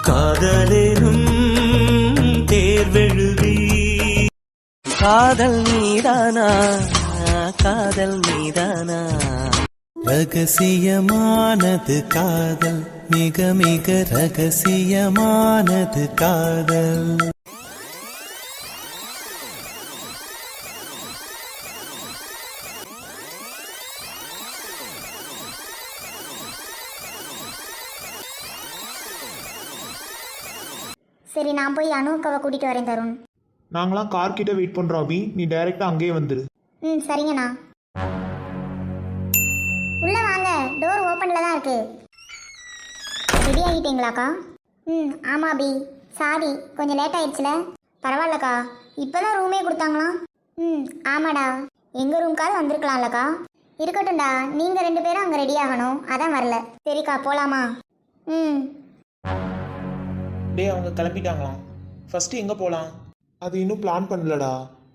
காதலேனும் தேர்வெழுதி காதல் மீதானா காதல் மீதானா ரகசியமானது காதல் மிக மிக ரகசியமானது காதல். சரி, நான் போய் அனுக்காவை கூட்டிகிட்டு வரேன் தருண். நாங்களாம் கார் கிட்ட வெயிட் பண்ணுறோம் அபி, நீ டைரெக்டாக அங்கேயே வந்துடு. சரிங்கண்ணா. உள்ளே வாங்க, டோர் ஓப்பனில் தான் இருக்கு. ரெடி ஆகிட்டீங்களாக்கா? ஆமாம் அபி, சாரி கொஞ்சம் லேட் ஆயிடுச்சுல. பரவாயில்லக்கா, இப்போ தான் ரூமே கொடுத்தாங்களாம். ஆமாடா, எங்கள் ரூம்க்காவது வந்திருக்கலாம்லக்கா. இருக்கட்டும்டா, நீங்கள் 2 பேரும் அங்கே ரெடி ஆகணும், அதான் வரல. சரிக்கா, போகலாமா? டே, அவங்க கிளம்பிட்டாங்களாம். ஃபஸ்ட்டு எங்கே போகலாம்? அது இன்னும் பிளான் பண்ணலடா.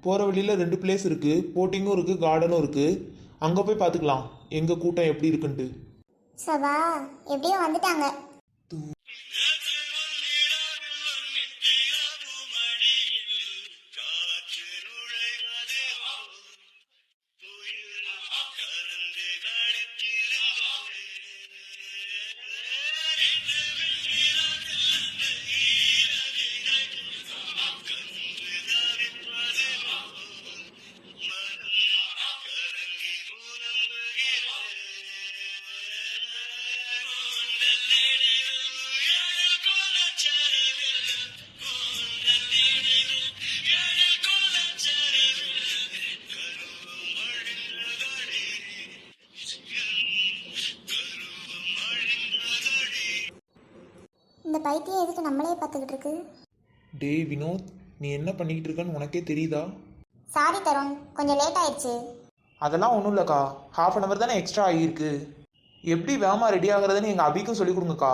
போகிற வழியில் 2 பிளேஸ் இருக்குது, போட்டிங்கும் இருக்குது, கார்டனும் இருக்குது. அங்கே போய் பார்த்துக்கலாம் எங்கள் கூட்டம் எப்படி இருக்குன்ட்டு. சபா, எப்படியோ வந்துட்டாங்க. இந்த பைத்தியம் எதுக்கு நம்மளே பார்த்துக்கிட்டு இருக்கு? டே வினோத், நீ என்ன பண்ணிக்கிட்டு இருக்கன்னு உனக்கே தெரியுதா? சாரி தருண், கொஞ்சம் லேட் ஆயிடுச்சு. அதெல்லாம் ஒன்றும் இல்லைக்கா, ½ hour தானே எக்ஸ்ட்ரா ஆகியிருக்கு. எப்படி வேகமாக ரெடி ஆகுறதுன்னு எங்கள் அபிக்கும் சொல்லிக் கொடுங்கக்கா.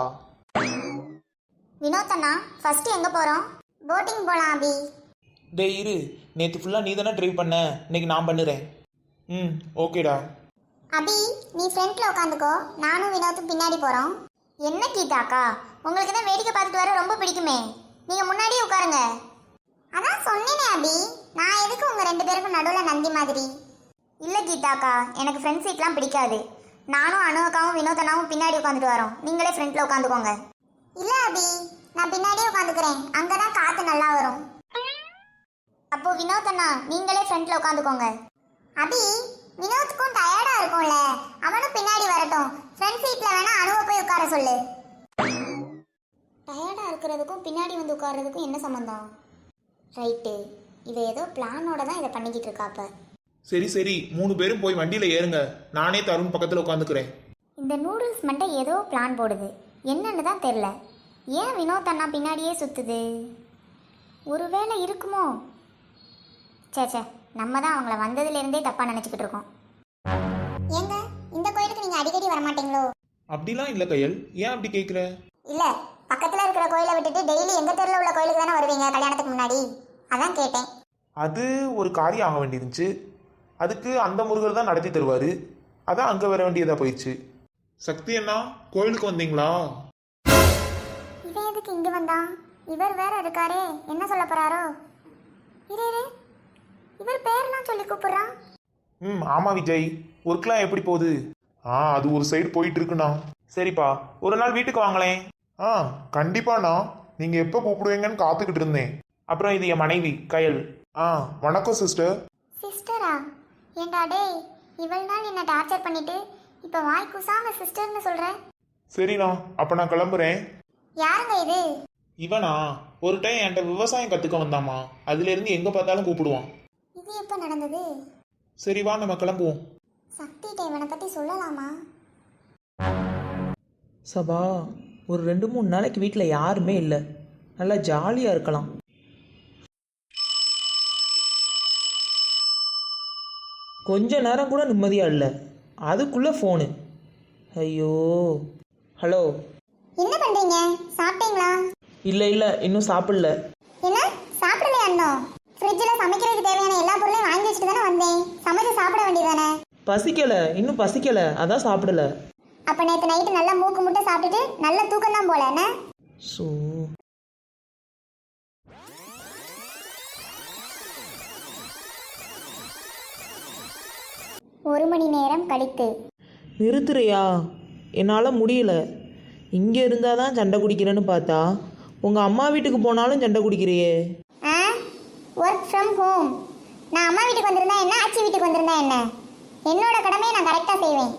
வினோத் அண்ணா, ஃபர்ஸ்ட் எங்கே போகிறோம்? போட்டிங் போகலாம் அபி. டே இரு, நேற்று ஃபுல்லாக நீ தானே ட்ரைவ் பண்ண, இன்னைக்கு நான் பண்ணுறேன். ஓகேடா. அபி, நீ ஃப்ரண்ட்ல உட்காந்துக்கோ, நானும் வினோத்தும் பின்னாடி போகிறோம். என்ன கீதாக்கா, உங்களுக்கு தான் வேடிக்கை பார்த்துட்டு வர ரொம்ப பிடிக்குமே, நீங்கள் முன்னாடியே உட்காருங்க. அதான் சொன்னேனே அபி, நான் எதுக்கு உங்கள் 2 பேருக்கும் நடுவில் நந்தி மாதிரி? இல்லை கீதாக்கா, எனக்கு ஃப்ரெண்ட் சீட்லாம் பிடிக்காது. நானும் அனுக்காவும் வினோதனாவும் பின்னாடி உட்காந்துட்டு வரோம், நீங்களே ஃப்ரண்ட்டில் உட்காந்துக்கோங்க. இல்லை அபி, நான் பின்னாடியே உட்காந்துக்கிறேன், அங்கே தான் காற்று நல்லா வரும். அப்போ வினோதனா, நீங்களே ஃப்ரண்ட்டில் உட்காந்துக்கோங்க. அபி, வினோத்துக்கும் டயர்டா இருக்கும்ல, அவனும் பின்னாடி வரட்டும். ஃப்ரண்ட் சீட்ல வேணா அனுவை போய் உட்கார சொல்லு. டயர்டா இருக்கிறதுக்கும் பின்னாடி வந்து உட்கார்றதுக்கும் என்ன சம்பந்தம்? ரைட்டு, இவ ஏதோ பிளானோட தான் இதை பண்ணிக்கிட்டு இருக்காப்ப. சரி சரி, 3 பேரும் போய் வண்டியில் ஏறுங்க, நானே தருண் பக்கத்தில் உட்காந்துக்கிறேன். இந்த நூடுல்ஸ் மட்டும் ஏதோ பிளான் போடுது, என்னன்னு தான் தெரில. ஏன் வினோத் அண்ணா பின்னாடியே சுத்துது? ஒருவேளை இருக்குமோ? சே, நம்ம தான் அவங்கள வந்ததுலேருந்தே தப்பாக நினச்சிக்கிட்டு இருக்கோம். ஏங்க, இந்த கோயிலுக்கு நீங்கள் அடிக்கடி வரமாட்டீங்களோ? அப்படிலாம் இல்லை கையல், ஏன் அப்படி கேட்குற? இல்லை, பக்கத்தில் இருக்கிற கோயிலை விட்டுட்டு டெய்லி எங்கள் தெருவில் உள்ள கோயிலுக்கு தானே வருவீங்க கல்யாணத்துக்கு முன்னாடி, அதான் கேட்டேன். அது ஒரு காரியம் ஆக வேண்டியிருந்துச்சு, அதுக்கு அந்த முருகர் தான் நடத்தி தருவார், அதான் அங்கே வர வேண்டியதாக போயிடுச்சு. சக்தி அண்ணா, கோயிலுக்கு வந்தீங்களா? இவன் எதுக்கு இங்கே வந்தான்? இவர் வேற இருக்காரே, என்ன சொல்ல போகிறாரோ? இரு, இவர் பேர்லாம் சொல்லி கூப்பிடுறான். ஆமாம் விஜய், ஒர்க்லாம் எப்படி போகுது? அது ஒரு சைடு போயிட்டு இருக்குண்ணா. சரிப்பா, ஒரு நாள் வீட்டுக்கு வாங்களேன். கண்டிப்பாண்ணா, நீங்கள் எப்போ கூப்பிடுவீங்கன்னு காத்துக்கிட்டு இருந்தேன். அப்புறம் இது என் மனைவி கயல். வணக்கம் சிஸ்டர். சிஸ்டரா? ஏண்டா டேய், இவ்வளவு நாள் என்ன டார்ச்சர் பண்ணிட்டு இப்போ வாய் குசாம சிஸ்டர்னு சொல்கிறேன். சரிண்ணா, அப்போ நான் கிளம்புறேன். யாருங்க இது? இவனா ஒரு டைம் என்கிட்ட விவசாயம் கற்றுக்க வந்தாமா, அதுலேருந்து எங்கே பார்த்தாலும் கூப்பிடுவான். இது எப்போ நடந்தது? சரி வா, நம்ம கிளம்புவோம். சக்திகிட்ட இவனை பற்றி சொல்லலாமா? சபா, ஒரு 2-3 நாளைக்கு வீட்டில் யாருமே இல்லை, நல்லா ஜாலியாக இருக்கலாம். கொஞ்ச நேரம் கூட நிம்மதியாக இல்லை, அதுக்குள்ளே ஃபோனு. ஐயோ. ஹலோ, என்ன பண்ணுறீங்க? சாப்பிட்டீங்களா? இல்லை இன்னும் சாப்பிடல. என்ன சாப்பிடலையா? அண்ணன் ஃப்ரிட்ஜில் சமைக்கிறதுக்கு தேவையான எல்லா பொருளையும் வாங்கி வச்சுட்டு தானே வந்தேன், சமைச்சு சாப்பிட வேண்டியதானே? இன்னும் பசிக்கலை, அதான் சாப்பிடல. அப்போ நேற்று நைட்டு நல்லா மூக்கு முட்டை சாப்பிட்டுட்டு நல்ல தூக்கம் தான் போல என்ன? ஸோ ஒரு மணி நேரம் கழித்து. நிறுத்துறியா? என்னால் முடியல. இங்கே இருந்தால் தான் சண்டை குடிக்கிறேன்னு பார்த்தா உங்கள் அம்மா வீட்டுக்கு போனாலும் சண்டை குடிக்கிறியே. ஆ, ஒர்க் ஃப்ரம் ஹோம். நான் அம்மா வீட்டுக்கு வந்திருந்தா என்ன, ஆச்சி வீட்டுக்கு வந்திருந்தா என்ன, என்னோட கடமையை நான் கரெக்டாக செய்வேன்.